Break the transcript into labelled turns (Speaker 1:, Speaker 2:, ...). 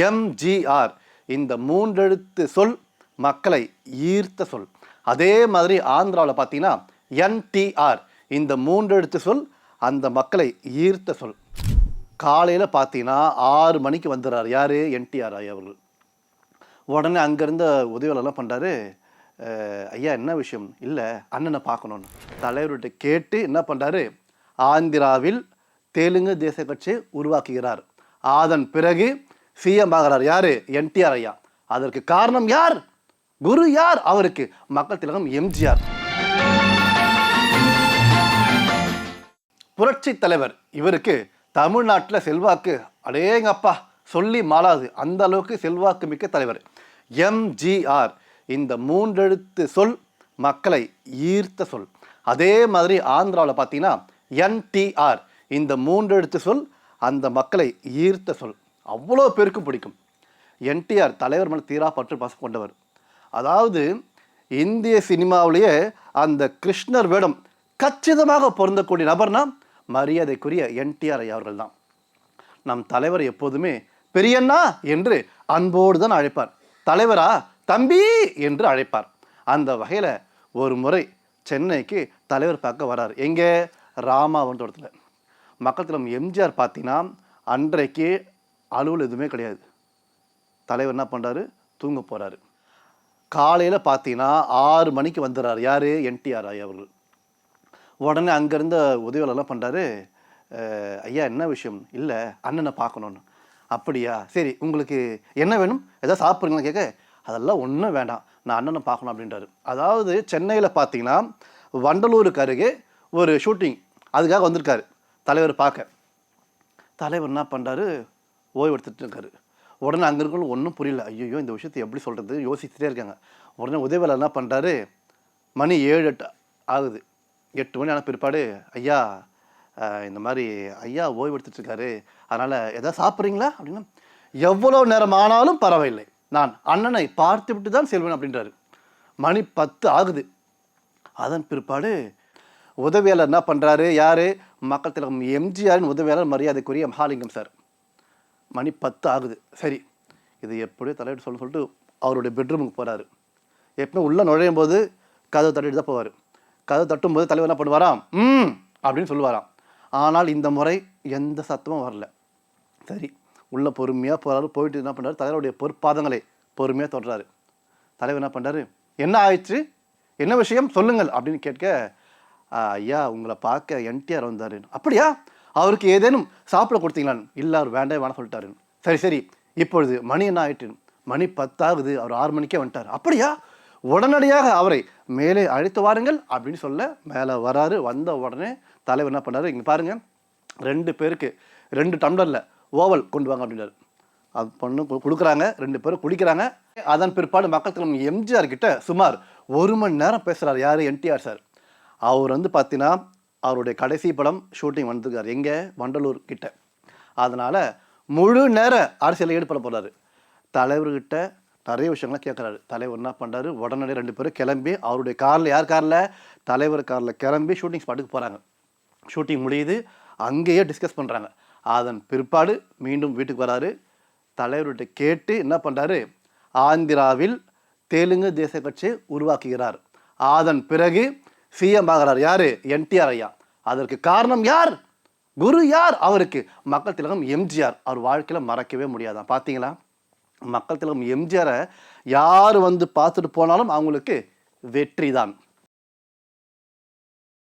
Speaker 1: எம்ஜிஆர் இந்த மூன்றெழுத்து சொல் மக்களை ஈர்த்த சொல். அதே மாதிரி ஆந்திராவில் பார்த்தீங்கன்னா என்டிஆர் இந்த மூன்றெழுத்து சொல் அந்த மக்களை ஈர்த்த சொல். காலையில் பார்த்தீங்கன்னா 6 மணிக்கு வந்துடுறார் யார்? என்டிஆர் ஐயா அவர்கள். உடனே அங்கேருந்த உதவியாளர்லாம் பண்ணுறாரு, ஐயா என்ன விஷயம்? இல்லை அண்ணனை பார்க்கணுன்னு தலைவர்கிட்ட கேட்டு என்ன பண்ணுறாரு, ஆந்திராவில் தெலுங்கு தேச கட்சி உருவாக்குகிறார். அதன் பிறகு சிஎம் ஆகிறார் யார்? என்டிஆர் ஐயா. அதற்கு காரணம் யார்? குரு யார் அவருக்கு? மக்கள் திலகம் எம்ஜிஆர். புரட்சி தலைவர் இவருக்கு தமிழ்நாட்டில் செல்வாக்கு அடேங்கப்பா சொல்லி மாளாது, அந்த அளவுக்கு செல்வாக்கு மிக்க தலைவர். எம்ஜிஆர் இந்த மூன்றெழுத்து சொல் மக்களை ஈர்த்த சொல். அதே மாதிரி ஆந்திராவில் பார்த்தீங்கன்னா என்டிஆர் இந்த மூன்றெழுத்து சொல் அந்த மக்களை ஈர்த்த சொல். அவ்வளோ பேருக்கும் பிடிக்கும். என்டிஆர் தலைவர் மேலே தீரா பற்று பாசம் கொண்டவர். அதாவது இந்திய சினிமாவிலேயே அந்த கிருஷ்ணர் வேடம் கச்சிதமாக பொருந்தக்கூடிய நபர்னா மரியாதைக்குரிய என்டிஆர் ஐயா அவர்கள் தான். நம் தலைவர் எப்போதுமே பெரியண்ணா என்று அன்போடு தான் அழைப்பார். தலைவரா தம்பி என்று அழைப்பார். அந்த வகையில் ஒரு முறை சென்னைக்கு தலைவர் பார்க்க வரார். எங்கே? ராமாவரத்தில். மக்கள் திலகம் எம்ஜிஆர் பார்த்தீங்கன்னா அன்றைக்கு அலுவல் எதுவுமே கிடையாது. தலைவர் என்ன பண்ணுறாரு? தூங்க போகிறாரு. காலையில் பார்த்தீங்கன்னா 6 மணிக்கு வந்துடுறார் யார்? என்டிஆர் ஐயா அவர்கள். உடனே அங்கேருந்த உதவியாளர்லாம் பண்ணுறாரு, ஐயா என்ன விஷயம்? இல்லை அண்ணனை பார்க்கணுன்னு. அப்படியா, சரி உங்களுக்கு என்ன வேணும்? எதாவது சாப்பிட்றீங்களா கேட்க, அதெல்லாம் ஒன்றும் வேண்டாம், நான் அண்ணனை பார்க்கணும் அப்படின்றாரு. அதாவது சென்னையில் பார்த்தீங்கன்னா வண்டலூருக்கு அருகே ஒரு ஷூட்டிங், அதுக்காக வந்திருக்காரு தலைவர் பார்க்க. தலைவர் என்ன பண்ணுறாரு? ஓய்வு எடுத்துகிட்டு இருக்காரு. உடனே அங்கே இருக்கணும் ஒன்றும் புரியல. ஐயோ இந்த விஷயத்தை எப்படி சொல்கிறது யோசிச்சுட்டே இருக்காங்க. உடனே உதவியாளர் என்ன பண்ணுறாரு, மணி 7-8 ஆகுது. 8 மணி ஆன பிற்பாடு, ஐயா இந்த மாதிரி ஐயா ஓய்வு எடுத்துகிட்ருக்காரு, அதனால் எதாவது சாப்பிட்றீங்களா அப்படின்னா, எவ்வளோ நேரம் ஆனாலும் பரவாயில்லை, நான் அண்ணனை பார்த்து விட்டு தான் செல்வேன் அப்படின்றாரு. மணி 10 ஆகுது. அதன் பிற்பாடு உதவியாளர் என்ன பண்ணுறாரு? யார்? மக்கள் திலகம் எம்ஜிஆரின் உதவியாளர் மரியாதைக்குரிய மகாலிங்கம் சார். மணி 10 ஆகுது. சரி இது எப்படியோ தலைவர் சொல்லிட்டு அவருடைய பெட்ரூமுக்கு போகிறாரு. எப்பவுமே உள்ளே நுழையும் போது கதவு தட்டிட்டு தான் போவார். கதவு தட்டும் போது தலைவர் என்ன பண்ணுவாராம்? அப்படின்னு சொல்லுவாராம். ஆனால் இந்த முறை எந்த சத்தமும் வரல. சரி உள்ளே பொறுமையாக போகிறாரு. போயிட்டு என்ன பண்ணுறாரு? தலைவருடைய பொற்பாதங்களை பொறுமையாக தொடுறாரு. தலைவர் என்ன பண்ணுறாரு? என்ன ஆயிடுச்சு, என்ன விஷயம் சொல்லுங்கள் அப்படின்னு கேட்க, ஐயா உங்களை பார்க்க என்டிஆர் வந்தார். அப்படியா, அவருக்கு ஏதேனும் சாப்பிட கொடுத்தீங்களான்னு? இல்லை அவர் வேண்டாம் சொல்லிட்டாரு. சரி சரி இப்பொழுது மணி என்ன ஆயிட்டு? மணி 10 ஆகுது, அவர் 6 மணிக்கே வந்துட்டார். அப்படியா, உடனடியாக அவரை மேலே அழைத்து வாருங்கள் அப்படின்னு சொல்ல மேலே வராரு. வந்த உடனே தலைவர் என்ன பண்ணாரு? இங்கே பாருங்கள், 2 பேருக்கு 2 டம்ளரில் ஓவல் கொண்டு வாங்க அப்படின்றாரு. அது பண்ணு கொடுக்குறாங்க. 2 பேரும் குடிக்கிறாங்க. அதன் பிற்பாடு மக்கள் திலகம் எம்ஜிஆர் கிட்ட சுமார் 1 மணி நேரம் பேசுகிறார் யார்? என்டிஆர் சார். அவர் பார்த்தீங்கன்னா அவருடைய கடைசி படம் ஷூட்டிங் வந்துருக்கார் எங்கே? வண்டலூர் கிட்ட. அதனால் முழு நேர அரசியலில் ஈடுபட போகிறாரு. தலைவர்கிட்ட நிறைய விஷயங்கள்லாம் கேட்குறாரு. தலைவர் என்ன பண்ணுறாரு? உடனடியாக 2 பேரும் கிளம்பி அவருடைய காரில், யார் காரில்? தலைவர் காரில் கிளம்பி ஷூட்டிங் ஸ்பாட்டுக்கு போகிறாங்க. ஷூட்டிங் முடியுது, அங்கேயே டிஸ்கஸ் பண்ணுறாங்க. அதன் பிற்பாடு மீண்டும் வீட்டுக்கு வராரு. தலைவர்கிட்ட கேட்டு என்ன பண்ணுறாரு? ஆந்திராவில் தெலுங்கு தேச கட்சி உருவாக்குகிறார். அதன் பிறகு சிஎம் ஆகிறார் யார்? என்டிஆர் ஐயா. அதற்கு காரணம் யார்? குரு யார் அவருக்கு? மக்கள் திலகம் எம்ஜிஆர். அவர் வாழ்க்கையில் மறக்கவே முடியாதான். பார்த்தீங்களா, மக்கள் திலகம் எம்ஜிஆரை யார் பார்த்துட்டு போனாலும் அவங்களுக்கு வெற்றி தான்.